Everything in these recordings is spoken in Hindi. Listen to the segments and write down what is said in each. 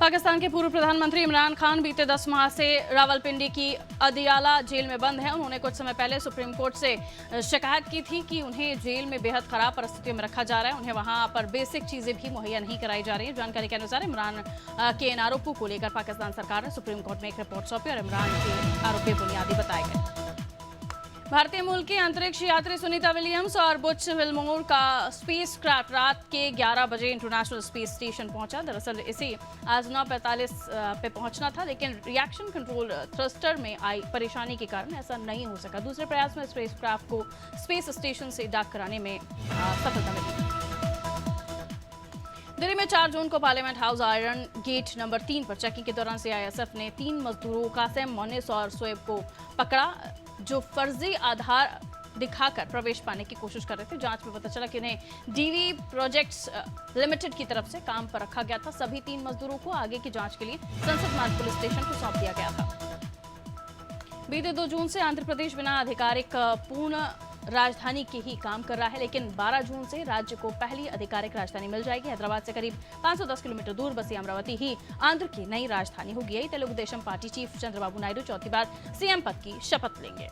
पाकिस्तान के पूर्व प्रधानमंत्री इमरान खान बीते 10 माह से रावलपिंडी की अदियाला जेल में बंद हैं। उन्होंने कुछ समय पहले सुप्रीम कोर्ट से शिकायत की थी कि उन्हें जेल में बेहद खराब परिस्थितियों में रखा जा रहा है। उन्हें वहां पर बेसिक चीजें भी मुहैया नहीं कराई जा रही है। जानकारी के अनुसार इमरान के इन आरोपों को लेकर पाकिस्तान सरकार ने सुप्रीम कोर्ट में एक रिपोर्ट सौंपी और इमरान के आरोप बुनियादी बताए गए। भारतीय मूल की अंतरिक्ष यात्री सुनीता विलियम्स और बुच विल्मोर का स्पेस क्राफ्ट रात के 11 बजे इंटरनेशनल स्पेस स्टेशन पहुंचा। दरअसल इसे आज 9:45 पे पहुंचना था, लेकिन रिएक्शन कंट्रोल थ्रस्टर में आई परेशानी के कारण ऐसा नहीं हो सका। दूसरे प्रयास में स्पेस क्राफ्ट को स्पेस स्टेशन से डॉक कराने में सफलता मिली। दिल्ली में 4 जून को parliament house iron gate number 3 पर चेकिंग के दौरान सीआईएसएफ ने 3 मजदूरों कासिम, मोनिस और शोएब को पकड़ा, जो फर्जी आधार दिखाकर प्रवेश पाने की कोशिश कर रहे थे। जांच में पता चला कि उन्हें डीवी प्रोजेक्ट्स लिमिटेड की तरफ से काम पर रखा गया था। सभी 3 मजदूरों को आगे की जांच के लिए संसद मार्ग पुलिस स्टेशन को सौंप दिया गया था। बीते 2 जून से आंध्र प्रदेश बिना आधिकारिक पूर्ण राजधानी के ही काम कर रहा है, लेकिन 12 जून से राज्य को पहली आधिकारिक राजधानी मिल जाएगी। हैदराबाद से करीब 510 किलोमीटर दूर बसी अमरावती ही आंध्र की नई राजधानी होगी। यही तेलुगु देशम पार्टी चीफ चंद्रबाबू नायडू चौथी बार सीएम पद की शपथ लेंगे।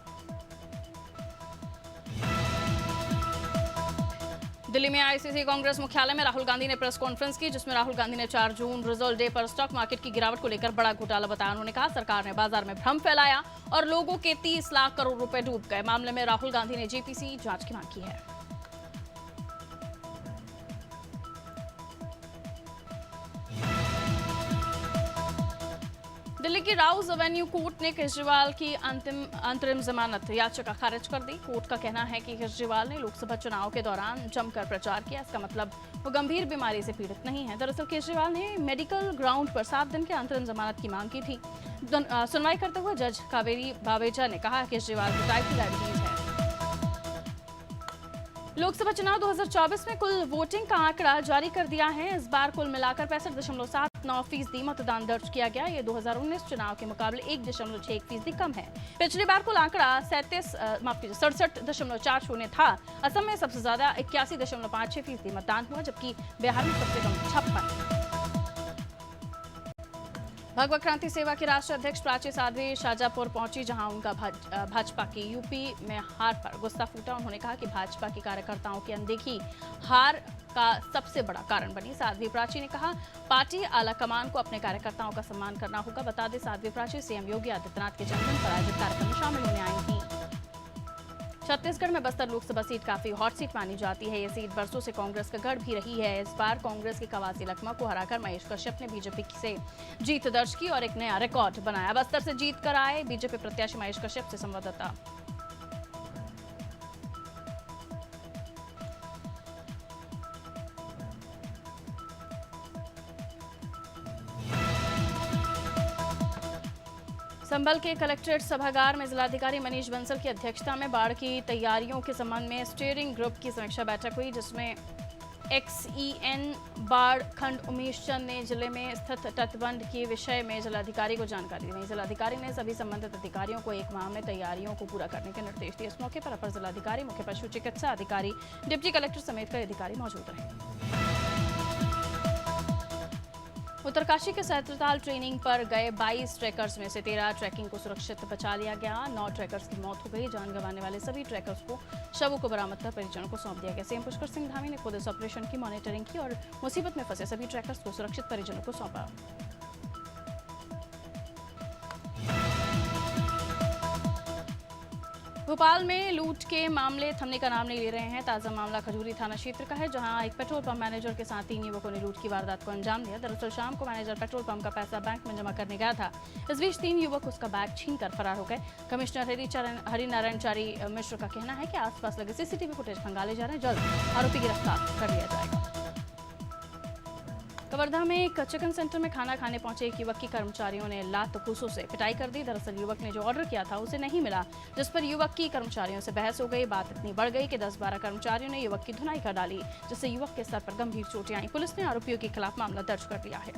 दिल्ली में आईसीसी कांग्रेस मुख्यालय में राहुल गांधी ने प्रेस कॉन्फ्रेंस की, जिसमें राहुल गांधी ने 4 जून रिजर्व डे पर स्टॉक मार्केट की गिरावट को लेकर बड़ा घोटाला बताया। उन्होंने कहा सरकार ने बाजार में भ्रम फैलाया और लोगों के 30 लाख करोड़ रुपए डूब गए। मामले में राहुल गांधी ने जेपीसी जांच की मांग की है। दिल्ली की राउज एवेन्यू कोर्ट ने केजरीवाल की अंतरिम जमानत याचिका खारिज कर दी। कोर्ट का कहना है कि केजरीवाल ने लोकसभा चुनाव के दौरान जमकर प्रचार किया। इसका मतलब वो गंभीर बीमारी से पीड़ित नहीं है। दरअसल केजरीवाल ने मेडिकल ग्राउंड पर 7 दिन के अंतरिम जमानत की मांग की थी। सुनवाई करते हुए जज कावेरी बावेजा ने कहा केजरीवाल को टाइप 2 डायबिटीज है। लोकसभा चुनाव 2024 में कुल वोटिंग का आंकड़ा जारी कर दिया है। इस बार कुल मिलाकर 65.79% मतदान दर्ज किया गया। ये 2019 चुनाव के मुकाबले 1.61% कम है। पिछली बार कुल आंकड़ा 67.40 था। असम में सबसे ज्यादा 81.56% मतदान हुआ, जबकि बिहार में सबसे कम 56। भगवत क्रांति सेवा के राष्ट्रीय अध्यक्ष प्राची साध्वी शाजापुर पहुंची, जहां उनका भाजपा की यूपी में हार पर गुस्सा फूटा। उन्होंने कहा कि भाजपा के कार्यकर्ताओं की अनदेखी हार का सबसे बड़ा कारण बनी। साध्वी प्राची ने कहा पार्टी आला कमान को अपने कार्यकर्ताओं का सम्मान करना होगा। बता दें साध्वी प्राची सीएम योगी आदित्यनाथ के जन्मदिन पर आयोजित कार्यक्रम में शामिल होने आई थी। छत्तीसगढ़ में बस्तर लोकसभा सीट काफी हॉट सीट मानी जाती है। ये सीट बरसों से कांग्रेस का गढ़ भी रही है। इस बार कांग्रेस के कवासी लखमा को हराकर महेश कश्यप ने बीजेपी से जीत दर्ज की और एक नया रिकॉर्ड बनाया। बस्तर से जीत कर आए बीजेपी प्रत्याशी महेश कश्यप से संवाददाता। संभल के कलेक्ट्रेट सभागार में जिलाधिकारी मनीष बंसल की अध्यक्षता में बाढ़ की तैयारियों के संबंध में स्टीयरिंग ग्रुप की समीक्षा बैठक हुई, जिसमें एक्सईएन बाढ़ खंड उमेश चंद ने जिले में स्थित तटबंध के विषय में जिलाधिकारी को जानकारी दी। जिलाधिकारी ने सभी संबंधित अधिकारियों को 1 माह में तैयारियों को पूरा करने के निर्देश दिए। इस मौके पर अपर जिलाधिकारी, मुख्य पशु चिकित्सा अधिकारी, डिप्टी कलेक्टर समेत कई अधिकारी मौजूद रहे। उत्तरकाशी के सहस्त्रताल ट्रेनिंग पर गए 22 ट्रैकर्स में से 13 ट्रैकिंग को सुरक्षित बचा लिया गया। 9 ट्रैकर्स की मौत हो गई। जान गंवाने वाले सभी ट्रैकर्स को शवों को बरामद कर परिजनों को सौंप दिया गया। सीएम पुष्कर सिंह धामी ने खुद इस ऑपरेशन की मॉनिटरिंग की और मुसीबत में फंसे सभी ट्रैकर्स को सुरक्षित परिजनों को सौंपा। भोपाल में लूट के मामले थमने का नाम नहीं ले रहे हैं। ताजा मामला खजूरी थाना क्षेत्र का है, जहां एक पेट्रोल पंप मैनेजर के साथ 3 युवकों ने लूट की वारदात को अंजाम दिया। दरअसल शाम को मैनेजर पेट्रोल पंप का पैसा बैंक में जमा करने गया था। इस बीच 3 युवक उसका बैग छीनकर फरार हो गए। कमिश्नर हरिनारायण चारी मिश्र का कहना है कि आसपास लगे सीसीटीवी फुटेज खंगाले जा रहे हैं। जल्द आरोपी गिरफ्तार कर लिया जाएगा। कवर्धा में एक चिकन सेंटर में खाना खाने पहुंचे एक युवक की कर्मचारियों ने लात घूंसों से पिटाई कर दी। दरअसल युवक ने जो ऑर्डर किया था उसे नहीं मिला, जिस पर युवक की कर्मचारियों से बहस हो गई। बात इतनी बढ़ गई कि 10-12 कर्मचारियों ने युवक की धुनाई कर डाली, जिससे युवक के सर पर गंभीर चोटें आई। पुलिस ने आरोपियों के खिलाफ मामला दर्ज कर लिया है।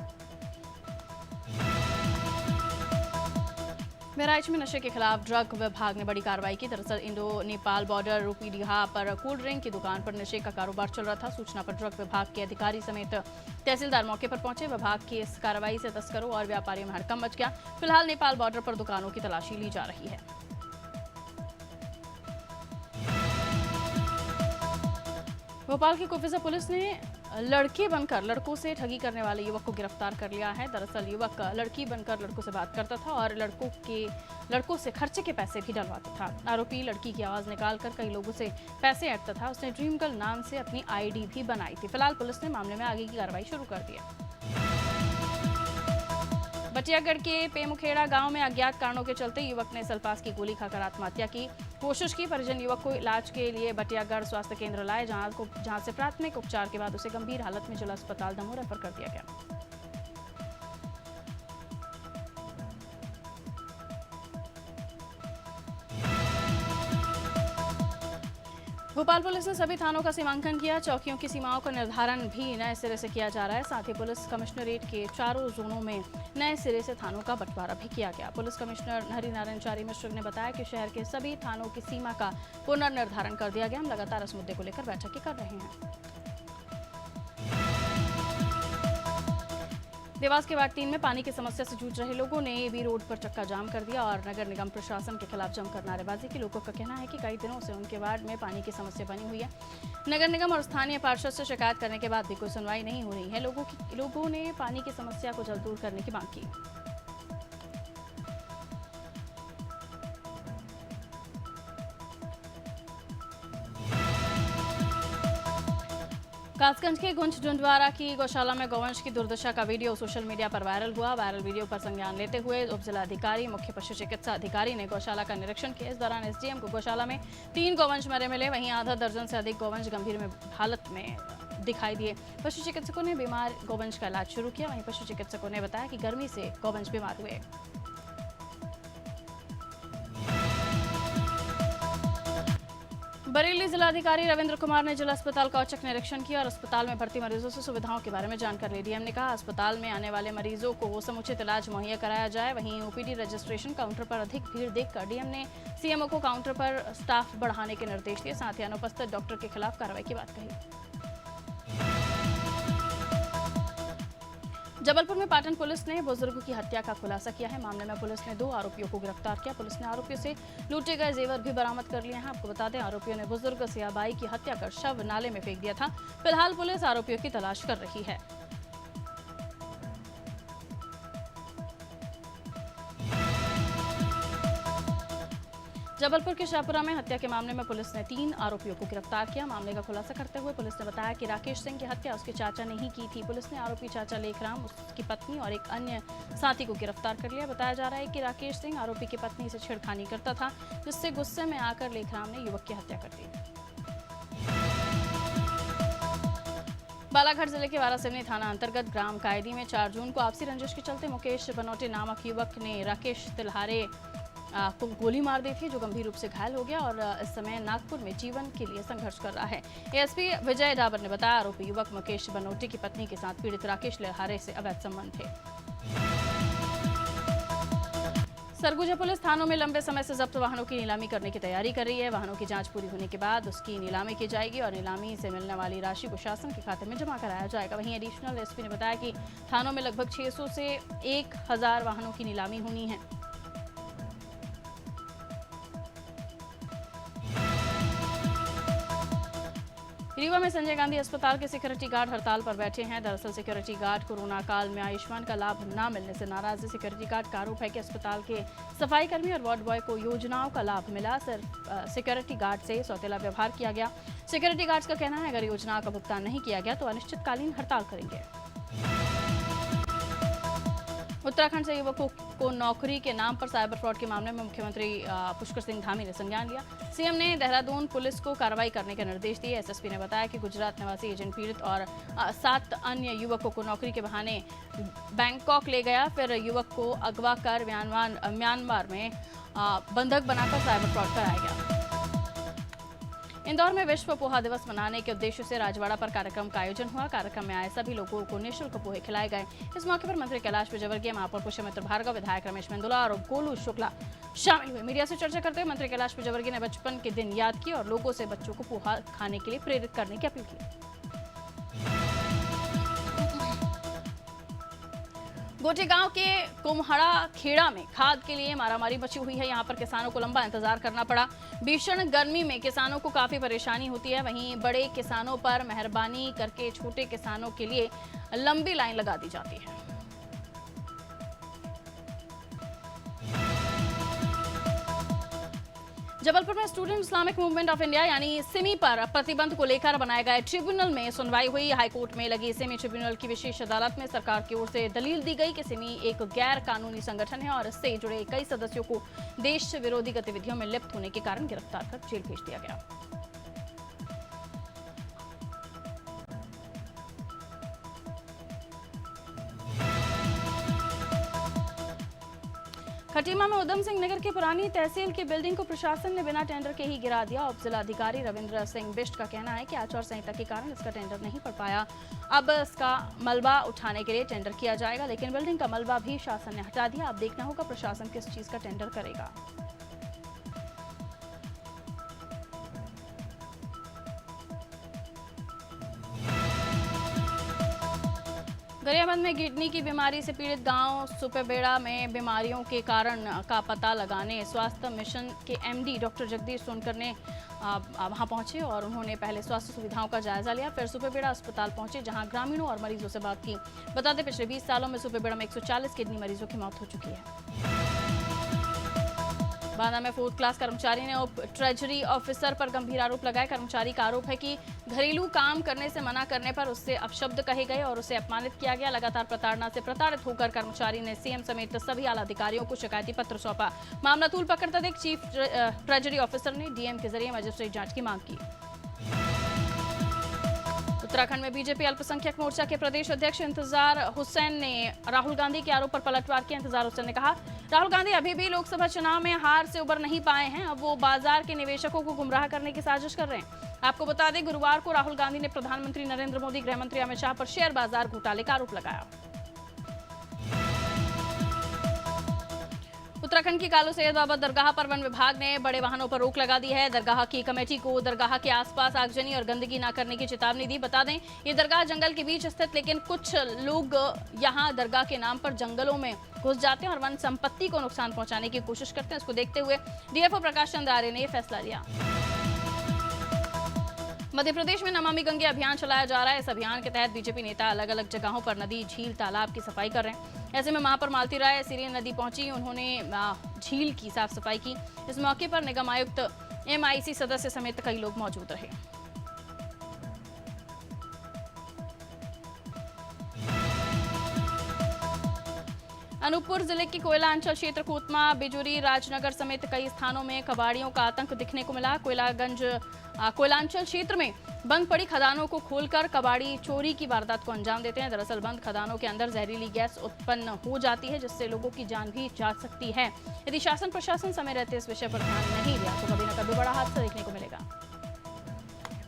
बहराइच में नशे के खिलाफ ड्रग विभाग ने बड़ी कार्रवाई की। दरअसल इंडो नेपाल बॉर्डर रूपीडीहा पर कोल्ड ड्रिंक की दुकान पर नशे का कारोबार चल रहा था। सूचना पर ड्रग विभाग के अधिकारी समेत तहसीलदार मौके पर पहुंचे। विभाग की इस कार्रवाई से तस्करों और व्यापारियों में हड़कंप मच गया। फिलहाल नेपाल बॉर्डर पर दुकानों की तलाशी ली जा रही है। भोपाल की कुफिजा पुलिस ने लड़के बनकर लड़कों से ठगी करने वाले युवक को गिरफ्तार कर लिया है। दरअसल युवक लड़की बनकर लड़कों से बात करता था और लड़कों से खर्चे के पैसे भी डलवाता था। आरोपी लड़की की आवाज निकालकर कई लोगों से पैसे ऐंठता था। उसने ड्रीम गर्ल नाम से अपनी आईडी भी बनाई थी। फिलहाल पुलिस ने मामले में आगे की कार्रवाई शुरू कर दी है। बटियागढ़ के पेमुखेड़ा गांव में अज्ञात कारणों के चलते युवक ने सल्फास की गोली खाकर आत्महत्या की कोशिश की। परिजन युवक को इलाज के लिए बटियागढ़ स्वास्थ्य केंद्र लाए, जहां से प्राथमिक उपचार के बाद उसे गंभीर हालत में जिला अस्पताल दमोह रेफर कर दिया गया। भोपाल पुलिस ने सभी थानों का सीमांकन किया। चौकियों की सीमाओं का निर्धारण भी नए सिरे से किया जा रहा है। साथ ही पुलिस कमिश्नरेट के चारों जोनों में नए सिरे से थानों का बंटवारा भी किया गया। पुलिस कमिश्नर हरिनारायण चारी मिश्र ने बताया कि शहर के सभी थानों की सीमा का पुनर्निर्धारण कर दिया गया। हम लगातार इस मुद्दे को लेकर बैठकें कर रहे हैं। देवास के वार्ड 3 में पानी की समस्या से जूझ रहे लोगों ने भी रोड पर चक्का जाम कर दिया और नगर निगम प्रशासन के खिलाफ जमकर नारेबाजी की। लोगों का कहना है कि कई दिनों से उनके वार्ड में पानी की समस्या बनी हुई है। नगर निगम और स्थानीय पार्षद से शिकायत करने के बाद भी कोई सुनवाई नहीं हो रही है। लोगों ने पानी की समस्या को जल्द दूर करने की मांग की। कासगंज के गुंज डुंडवारा की गौशाला में गौवंश की दुर्दशा का वीडियो सोशल मीडिया पर वायरल हुआ। वायरल वीडियो पर संज्ञान लेते हुए उप जिलाधिकारी मुख्य पशु चिकित्सा अधिकारी ने गौशाला का निरीक्षण किया। इस दौरान एसडीएम को गौशाला में 3 गौवंश मरे मिले। वहीं आधा दर्जन से अधिक गौवंश गंभीर हालत में दिखाई दिए। पशु चिकित्सकों ने बीमार गौवंश का इलाज शुरू किया। वहीं पशु चिकित्सकों ने बताया कि गर्मी से गौवंश बीमार हुए। बरेली जिलाधिकारी रविंद्र कुमार ने जिला अस्पताल का औचक निरीक्षण किया और अस्पताल में भर्ती मरीजों से सुविधाओं के बारे में जानकारी ली। डीएम ने कहा अस्पताल में आने वाले मरीजों को समुचित इलाज मुहैया कराया जाए। वहीं ओपीडी रजिस्ट्रेशन काउंटर पर अधिक भीड़ देखकर डीएम ने सीएमओ को काउंटर पर स्टाफ बढ़ाने के निर्देश दिए। साथ ही अनुपस्थित डॉक्टर के खिलाफ कार्रवाई की बात कही। जबलपुर में पाटन पुलिस ने बुजुर्ग की हत्या का खुलासा किया है। मामले में पुलिस ने 2 आरोपियों को गिरफ्तार किया। पुलिस ने आरोपियों से लूटे गए जेवर भी बरामद कर लिए हैं। आपको बता दें आरोपियों ने बुजुर्ग सियाबाई की हत्या कर शव नाले में फेंक दिया था। फिलहाल पुलिस आरोपियों की तलाश कर रही है। जबलपुर के शाहपुरा में हत्या के मामले में पुलिस ने 3 आरोपियों को गिरफ्तार किया। मामले का खुलासा करते हुए पुलिस ने बताया कि राकेश सिंह की हत्या उसके चाचा ने ही की थी। पुलिस ने आरोपी चाचा लेखराम, उसकी पत्नी और एक अन्य साथी को गिरफ्तार कर लिया। बताया जा रहा है कि राकेश सिंह आरोपी की पत्नी से छेड़खानी करता था, जिससे गुस्से में आकर लेखराम ने युवक की हत्या कर दी। बालाघाट जिले के वारासिवनी थाना अंतर्गत ग्राम कायदी में 4 जून को आपसी रंजिश के चलते मुकेश बनोटे नामक युवक ने राकेश तिल्हारे को गोली मार दी थी, जो गंभीर रूप से घायल हो गया और इस समय नागपुर में जीवन के लिए संघर्ष कर रहा है। एएसपी विजय डाबर ने बताया आरोपी युवक मुकेश बनोटे की पत्नी के साथ पीड़ित राकेश तिल्हारे से अवैध संबंध थे। सरगुजा पुलिस थानों में लंबे समय से जब्त वाहनों की नीलामी करने की तैयारी कर रही है। वाहनों की जांच पूरी होने के बाद उसकी नीलामी की जाएगी और नीलामी से मिलने वाली राशि को शासन के खाते में जमा कराया जाएगा। वहीं एडिशनल एसपी ने बताया कि थानों में लगभग 600 से 1000 वाहनों की नीलामी होनी है। रीवा में संजय गांधी अस्पताल के सिक्योरिटी गार्ड हड़ताल पर बैठे हैं। दरअसल सिक्योरिटी गार्ड कोरोना काल में आयुष्मान का लाभ न मिलने से नाराज है। सिक्योरिटी गार्ड का आरोप है कि अस्पताल के सफाई कर्मी और वार्ड बॉय को योजनाओं का लाभ मिला, सिर्फ सिक्योरिटी गार्ड से सौतेला व्यवहार किया गया। सिक्योरिटी गार्ड्स का कहना है अगर योजनाओं का भुगतान नहीं किया गया तो अनिश्चितकालीन हड़ताल करेंगे। उत्तराखंड से युवकों को नौकरी के नाम पर साइबर फ्रॉड के मामले में मुख्यमंत्री पुष्कर सिंह धामी ने संज्ञान लिया। सीएम ने देहरादून पुलिस को कार्रवाई करने के निर्देश दिए। एसएसपी ने बताया कि गुजरात निवासी एजेंट पीड़ित और 7 अन्य युवकों को नौकरी के बहाने बैंकॉक ले गया, फिर युवक को अगवा कर म्यांमार में बंधक बनाकर साइबर फ्रॉड कराया गया। इंदौर में विश्व पोहा दिवस मनाने के उद्देश्य से राजवाड़ा पर कार्यक्रम का आयोजन हुआ। कार्यक्रम में आए सभी लोगों को निःशुल्क पोहे खिलाए गए। इस मौके पर मंत्री कैलाश विजयवर्गीय, महापौर पुष्यमित्र भार्गव, विधायक रमेश मेंदुला और गोलू शुक्ला शामिल हुए। मीडिया से चर्चा करते हुए मंत्री कैलाश विजयवर्गीय ने बचपन के दिन याद किए और लोगों से बच्चों को पोहा खाने के लिए प्रेरित करने की अपील की। गोटी गांव के कुम्हड़ा खेड़ा में खाद के लिए मारामारी मची हुई है। यहां पर किसानों को लंबा इंतजार करना पड़ा। भीषण गर्मी में किसानों को काफी परेशानी होती है। वहीं बड़े किसानों पर मेहरबानी करके छोटे किसानों के लिए लंबी लाइन लगा दी जाती है। जबलपुर में student Islamic movement of India यानी सिमी पर प्रतिबंध को लेकर बनाए गए ट्रिब्यूनल में सुनवाई हुई। हाईकोर्ट में लगी सिमी ट्रिब्यूनल की विशेष अदालत में सरकार की ओर से दलील दी गई कि सिमी एक गैर कानूनी संगठन है और इससे जुड़े कई सदस्यों को देश विरोधी गतिविधियों में लिप्त होने के कारण गिरफ्तार कर जेल भेज दिया गया। खटीमा में उधम सिंह नगर के पुरानी तहसील की बिल्डिंग को प्रशासन ने बिना टेंडर के ही गिरा दिया। उप जिलाधिकारी रविंद्र सिंह बिष्ट का कहना है कि आचार संहिता के कारण इसका टेंडर नहीं पड़ पाया। अब इसका मलबा उठाने के लिए टेंडर किया जाएगा, लेकिन बिल्डिंग का मलबा भी शासन ने हटा दिया। अब देखना होगा प्रशासन किस चीज का टेंडर करेगा। गरियाबंद में किडनी की बीमारी से पीड़ित गांव सुपेबेड़ा में बीमारियों के कारण का पता लगाने स्वास्थ्य मिशन के एमडी डॉक्टर जगदीश सोनकर ने वहां पहुंचे और उन्होंने पहले स्वास्थ्य सुविधाओं का जायजा लिया। फिर सुपेबेड़ा अस्पताल पहुंचे जहां ग्रामीणों और मरीजों से बात की। बता दें पिछले 20 सालों में सुपेबेड़ा में 140 किडनी मरीजों की मौत हो चुकी है। बांदा में 4th क्लास कर्मचारी ने उप ट्रेजरी ऑफिसर पर गंभीर आरोप लगाए। कर्मचारी का आरोप है कि घरेलू काम करने से मना करने पर उससे अपशब्द कहे गए और उसे अपमानित किया गया। लगातार प्रताड़ना से प्रताड़ित होकर कर्मचारी ने सीएम समेत सभी आला अधिकारियों को शिकायती पत्र सौंपा। मामला तूल पकड़ता देख चीफ ट्रेजरी ऑफिसर ने डीएम के जरिए मजिस्ट्रेट जांच की मांग की। उत्तराखंड में बीजेपी अल्पसंख्यक मोर्चा के प्रदेश अध्यक्ष इंतजार हुसैन ने राहुल गांधी के आरोप पर पलटवार किया। इंतजार हुसैन ने कहा, राहुल गांधी अभी भी लोकसभा चुनाव में हार से उबर नहीं पाए हैं। अब वो बाजार के निवेशकों को गुमराह करने की साजिश कर रहे हैं। आपको बता दें, गुरुवार को राहुल गांधी ने प्रधानमंत्री नरेंद्र मोदी, गृह मंत्री अमित शाह पर शेयर बाजार घोटाले का आरोप लगाया। उत्तराखंड की कालू सैयद बाबा दरगाह पर वन विभाग ने बड़े वाहनों पर रोक लगा दी है। दरगाह की कमेटी को दरगाह के आसपास आगजनी और गंदगी न करने की चेतावनी दी। बता दें, ये दरगाह जंगल के बीच स्थित, लेकिन कुछ लोग यहां दरगाह के नाम पर जंगलों में घुस जाते हैं और वन संपत्ति को नुकसान पहुंचाने की कोशिश करते हैं। इसको देखते हुए डीएफओ प्रकाश चंद्र आर्य ने यह फैसला लिया। मध्य प्रदेश में नमामि गंगे अभियान चलाया जा रहा है। इस अभियान के तहत बीजेपी नेता अलग अलग जगहों पर नदी, झील, तालाब की सफाई कर रहे हैं। ऐसे में महापौर मालती राय सीरीन नदी पहुंची, उन्होंने झील की साफ सफाई की। इस मौके पर निगम आयुक्त, एमआईसी सदस्य समेत कई लोग मौजूद रहे। अनूपपुर जिले के कोयलांचल क्षेत्र कोतमा, बिजुरी, राजनगर समेत कई स्थानों में कबाड़ियों का आतंक दिखने को मिला। कोयलांचल क्षेत्र में बंद पड़ी खदानों को खोलकर कबाड़ी चोरी की वारदात को अंजाम देते हैं। दरअसल बंद खदानों के अंदर जहरीली गैस उत्पन्न हो जाती है, जिससे लोगों की जान भी जा सकती है। यदि शासन प्रशासन समय रहते इस विषय पर ध्यान नहीं दिया तो कभी न कभी बड़ा हादसा देखने को मिलेगा।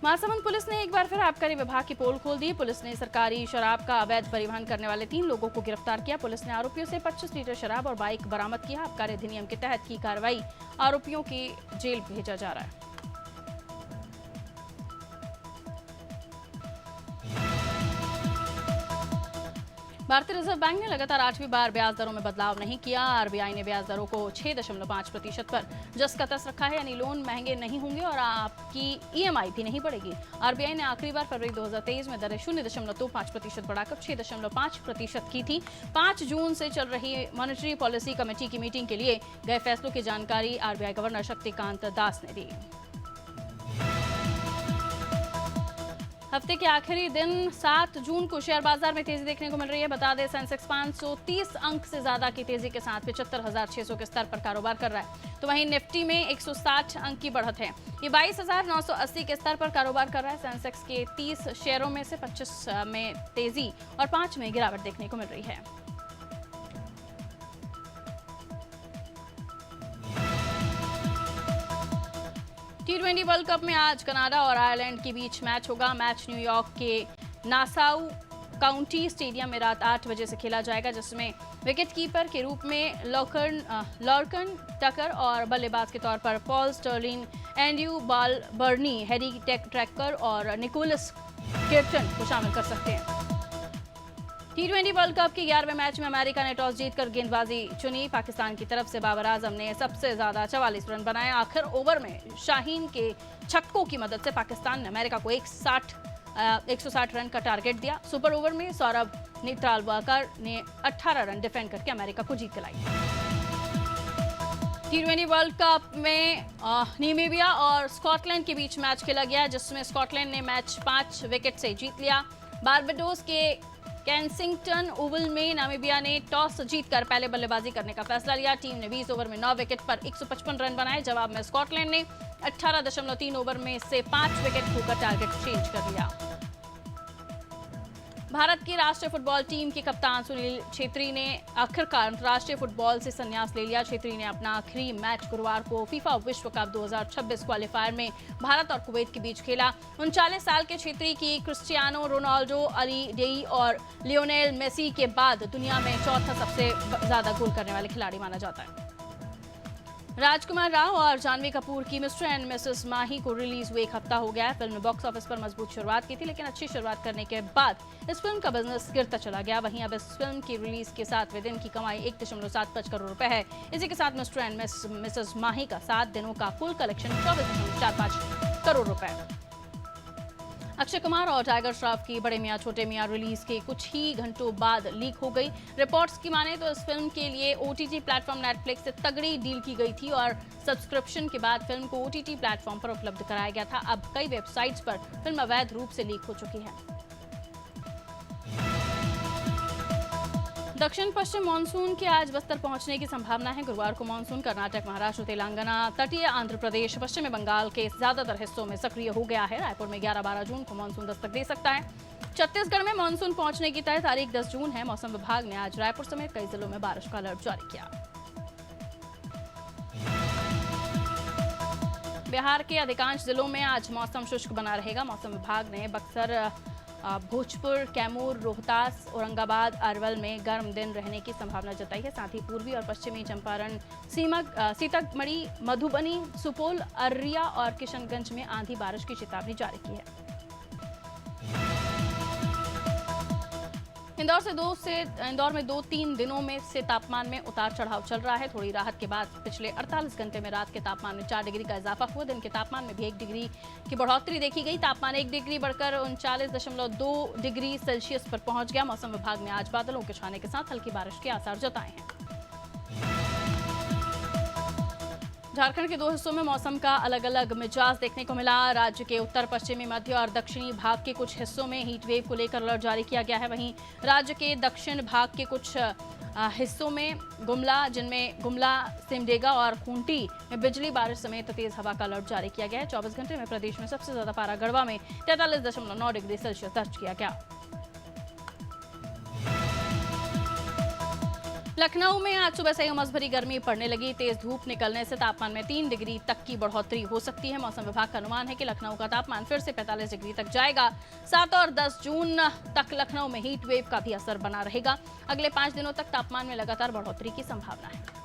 महासमुंद पुलिस ने एक बार फिर आबकारी विभाग की पोल खोल दी। पुलिस ने सरकारी शराब का अवैध परिवहन करने वाले 3 लोगों को गिरफ्तार किया। पुलिस ने आरोपियों से 25 लीटर शराब और बाइक बरामद किया। आबकारी अधिनियम के तहत की कार्रवाई, आरोपियों की जेल भेजा जा रहा है। भारतीय रिजर्व बैंक ने लगातार 8वीं बार ब्याज दरों में बदलाव नहीं किया। आरबीआई ने ब्याज दरों को 6.5% पर जस का तस रखा है, यानी लोन महंगे नहीं होंगे और आपकी ईएमआई भी नहीं बढ़ेगी। आरबीआई ने आखिरी बार फरवरी 2023 में दरें 0.25% बढ़ाकर 6.5% की थी। 5 जून से चल रही मॉनेटरी पॉलिसी कमेटी की मीटिंग के लिए गए फैसलों की जानकारी आरबीआई गवर्नर शक्तिकांत दास ने दी। हफ्ते के आखिरी दिन 7 जून को शेयर बाजार में तेजी देखने को मिल रही है। बता दें, सेंसेक्स 530 अंक से ज्यादा की तेजी के साथ 75,600 के स्तर पर कारोबार कर रहा है। तो वहीं निफ्टी में 160 अंक की बढ़त है। ये 22,980 के स्तर पर कारोबार कर रहा है। सेंसेक्स के 30 शेयरों में से 25 में तेजी और 5 में गिरावट देखने को मिल रही है। T20 वर्ल्ड कप में आज कनाडा और आयरलैंड के बीच मैच होगा। मैच न्यूयॉर्क के नासाउ काउंटी स्टेडियम में रात 8 बजे से खेला जाएगा, जिसमें विकेटकीपर के रूप में लॉर्कन टकर और बल्लेबाज के तौर पर पॉल स्टर्लिंग, एंड्रू बर्नी, हैरी ट्रैकर और निकोलस केप्टन को शामिल कर सकते हैं। T20 वर्ल्ड कप के 11वें मैच में अमेरिका ने टॉस जीतकर गेंदबाजी चुनी। पाकिस्तान की तरफ से बाबर आजम ने सबसे ज्यादा 44 रन बनाए। आखिर ओवर में शाहीन के छक्कों की मदद से पाकिस्तान ने अमेरिका को 160 रन का टारगेट दिया। सुपर ओवर में सौरभ नेत्रालवाकर ने 18 रन डिफेंड करके अमेरिका को जीत दिलाई। T20 वर्ल्ड कप में नामीबिया और स्कॉटलैंड के बीच मैच खेला गया, जिसमें स्कॉटलैंड ने मैच 5 विकेट से जीत लिया। बारबाडोस के केंसिंगटन ओवल में नामीबिया ने टॉस जीतकर पहले बल्लेबाजी करने का फैसला लिया। टीम ने 20 ओवर में 9 विकेट पर 155 रन बनाए। जवाब में स्कॉटलैंड ने 18.3 ओवर में से 5 विकेट खोकर टारगेट चेंज कर लिया। भारत की राष्ट्रीय फुटबॉल टीम के कप्तान सुनील छेत्री ने आखिरकार अंतर्राष्ट्रीय फुटबॉल से संन्यास ले लिया। छेत्री ने अपना आखिरी मैच गुरुवार को फीफा विश्व कप 2026 क्वालीफायर में भारत और कुवैत के बीच खेला। 39 साल के छेत्री की क्रिस्टियानो रोनाल्डो, अली डेई और लियोनेल मेसी के बाद दुनिया में चौथा सबसे ज्यादा गोल करने वाले खिलाड़ी माना जाता है। राजकुमार राव और जानवी कपूर की मिस्टर एंड मिसेस माही को रिलीज हुए 1 हफ्ता हो गया है। फिल्म ने बॉक्स ऑफिस पर मजबूत शुरुआत की थी, लेकिन अच्छी शुरुआत करने के बाद इस फिल्म का बिजनेस गिरता चला गया। वहीं अब इस फिल्म की रिलीज के साथ दिन की कमाई 1.75 करोड़ रुपए है। इसी के साथ मिस्टर एंड मिसेस माही का 7 दिनों का कुल कलेक्शन 24.45 करोड़ रुपए है। अक्षय कुमार और टाइगर श्रॉफ की बड़े मियां छोटे मियां रिलीज के कुछ ही घंटों बाद लीक हो गई। रिपोर्ट्स की माने तो इस फिल्म के लिए OTT प्लेटफॉर्म नेटफ्लिक्स से तगड़ी डील की गई थी और सब्सक्रिप्शन के बाद फिल्म को OTT प्लेटफॉर्म पर उपलब्ध कराया गया था। अब कई वेबसाइट्स पर फिल्म अवैध रूप से लीक हो चुकी है। दक्षिण पश्चिम मानसून के आज बस्तर पहुंचने की संभावना है। गुरुवार को मानसून कर्नाटक, महाराष्ट्र, तेलंगाना, तटीय आंध्र प्रदेश, पश्चिमी बंगाल के ज्यादातर हिस्सों में सक्रिय हो गया है। रायपुर में 11-12 जून को मानसून दस्तक दे सकता है। छत्तीसगढ़ में मानसून पहुंचने की तय तारीख 10 जून है। मौसम विभाग ने आज रायपुर समेत कई जिलों में बारिश का अलर्ट जारी किया। बिहार के अधिकांश जिलों में आज मौसम शुष्क बना रहेगा। मौसम विभाग ने बक्सर, भोजपुर, कैमूर, रोहतास, औरंगाबाद, अरवल में गर्म दिन रहने की संभावना जताई है। साथ ही पूर्वी और पश्चिमी चंपारण, सीतामढ़ी, मधुबनी, सुपौल, अररिया और किशनगंज में आंधी बारिश की चेतावनी जारी की है। इंदौर में 2-3 दिनों में से तापमान में उतार चढ़ाव चल रहा है। थोड़ी राहत के बाद पिछले 48 घंटे में रात के तापमान में 4 डिग्री का इजाफा हुआ। दिन के तापमान में भी 1 डिग्री की बढ़ोतरी देखी गई। तापमान 1 डिग्री बढ़कर 39.2 डिग्री सेल्सियस पर पहुंच गया। मौसम विभाग ने आज बादलों के छाने के साथ हल्की बारिश के आसार जताए हैं। झारखंड के 2 हिस्सों में मौसम का अलग अलग मिजाज देखने को मिला। राज्य के उत्तर पश्चिमी, मध्य और दक्षिणी भाग के कुछ हिस्सों में हीट वेव को लेकर अलर्ट जारी किया गया है। वहीं राज्य के दक्षिण भाग के कुछ हिस्सों में जिनमें गुमला, सिमडेगा और खूंटी में बिजली बारिश समेत तेज हवा का अलर्ट जारी किया गया है। 24 घंटे में प्रदेश में सबसे ज्यादा पारा गढ़वा में 43.9 डिग्री सेल्सियस दर्ज किया गया। लखनऊ में आज सुबह से ही उमस भरी गर्मी पड़ने लगी। तेज धूप निकलने से तापमान में 3 डिग्री तक की बढ़ोतरी हो सकती है। मौसम विभाग का अनुमान है कि लखनऊ का तापमान फिर से 45 डिग्री तक जाएगा। 7 और 10 जून तक लखनऊ में हीट वेव का भी असर बना रहेगा। अगले 5 दिनों तक तापमान में लगातार बढ़ोतरी की संभावना है।